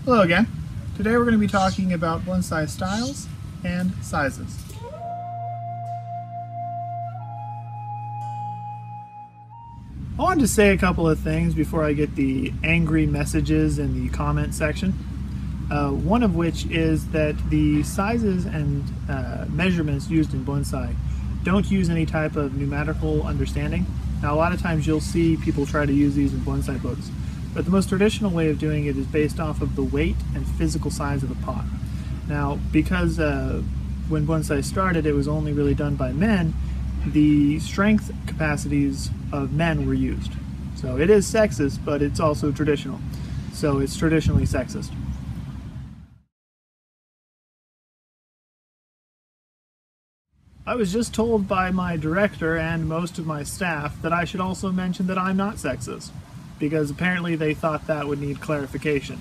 Hello again. Today we're going to be talking about bonsai styles and sizes. I wanted to say a couple of things before I get the angry messages in the comment section. One of which is that the sizes and measurements used in bonsai don't use any type of numerical understanding. Now, a lot of times you'll see people try to use these in bonsai books, but the most traditional way of doing it is based off of the weight and physical size of the pot. Now, because when bonsai started, it was only really done by men, the strength capacities of men were used. So it is sexist, but it's also traditional. So it's traditionally sexist. I was just told by my director and most of my staff that I should also mention that I'm not sexist, because apparently they thought that would need clarification.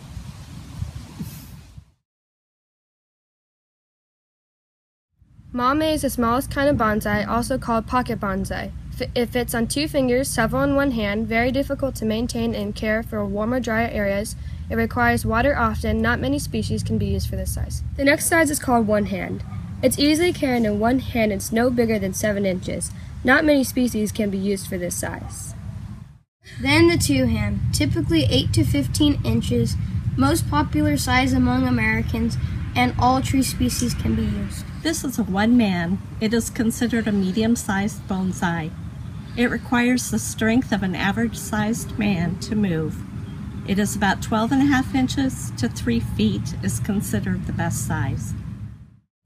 Mame is the smallest kind of bonsai, also called pocket bonsai. It fits on 2 fingers, several in one hand, very difficult to maintain and care for warmer, drier areas. It requires water often. Not many species can be used for this size. The next size is called one hand. It's easily carried in one hand and it's no bigger than 7 inches. Not many species can be used for this size. Then the 2 hand, typically 8 to 15 inches, most popular size among Americans, and all tree species can be used. This is a 1 man. It is considered a medium-sized bonsai. It requires the strength of an average-sized man to move. It is about 12.5 inches to 3 feet is considered the best size.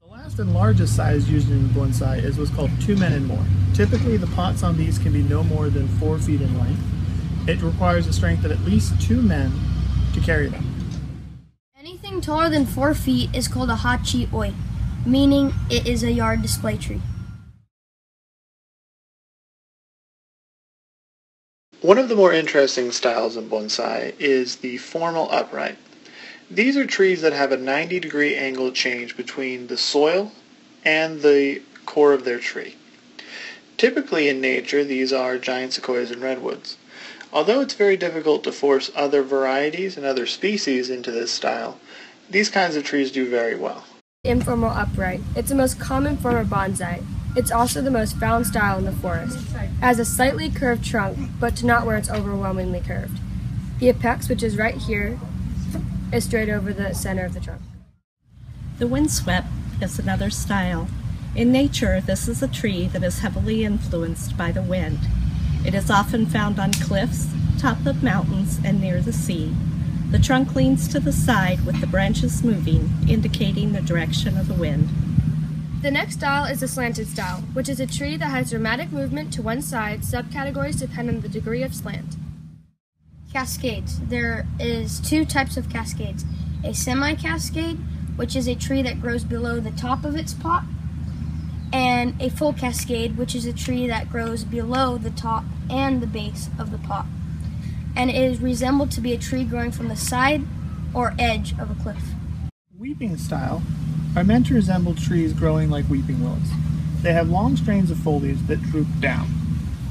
The last and largest size used in bonsai is what's called 2 men and more. Typically the pots on these can be no more than 4 feet in length. It requires a strength of at least 2 men to carry them. Anything taller than 4 feet is called a hachi-oi, meaning it is a yard display tree. One of the more interesting styles of bonsai is the formal upright. These are trees that have a 90-degree angle change between the soil and the core of their tree. Typically in nature, these are giant sequoias and redwoods. Although it's very difficult to force other varieties and other species into this style, these kinds of trees do very well. Informal upright. It's the most common form of bonsai. It's also the most found style in the forest. It has a slightly curved trunk, but not where it's overwhelmingly curved. The apex, which is right here, is straight over the center of the trunk. The windswept is another style. In nature, this is a tree that is heavily influenced by the wind. It is often found on cliffs, top of mountains, and near the sea. The trunk leans to the side with the branches moving, indicating the direction of the wind. The next style is the slanted style, which is a tree that has dramatic movement to one side. Subcategories depend on the degree of slant. Cascades. There is 2 types of cascades. A semi-cascade, which is a tree that grows below the top of its pot, and a full cascade, which is a tree that grows below the top and the base of the pot. And it is resembled to be a tree growing from the side or edge of a cliff. Weeping style are meant to resemble trees growing like weeping willows. They have long strains of foliage that droop down.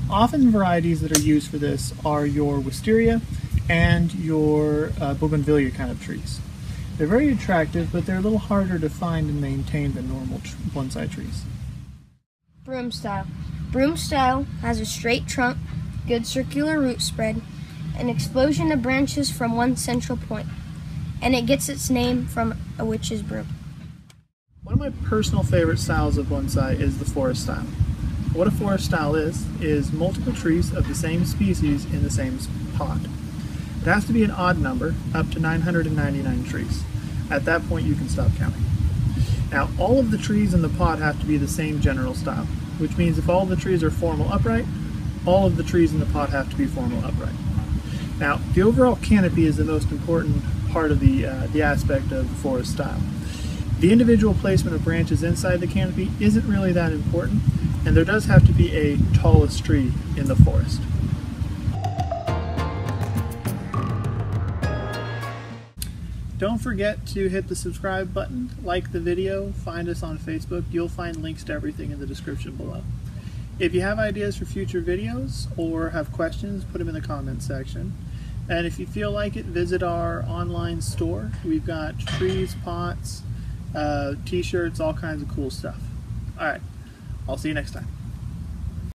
Often varieties that are used for this are your wisteria and your bougainvillea kind of trees. They're very attractive, but they're a little harder to find and maintain than normal bonsai trees. Broom style. Broom style has a straight trunk, good circular root spread, an explosion of branches from one central point, and it gets its name from a witch's broom. One of my personal favorite styles of bonsai is the forest style. What a forest style is multiple trees of the same species in the same pot. It has to be an odd number, up to 999 trees. At that point you can stop counting. Now, all of the trees in the pot have to be the same general style, which means if all the trees are formal upright, all of the trees in the pot have to be formal upright. Now, the overall canopy is the most important part of the aspect of the forest style. The individual placement of branches inside the canopy isn't really that important, and there does have to be a tallest tree in the forest. Don't forget to hit the subscribe button, like the video, find us on Facebook. You'll find links to everything in the description below. If you have ideas for future videos or have questions, put them in the comments section. And if you feel like it, visit our online store. We've got trees, pots, t-shirts, all kinds of cool stuff. All right, I'll see you next time.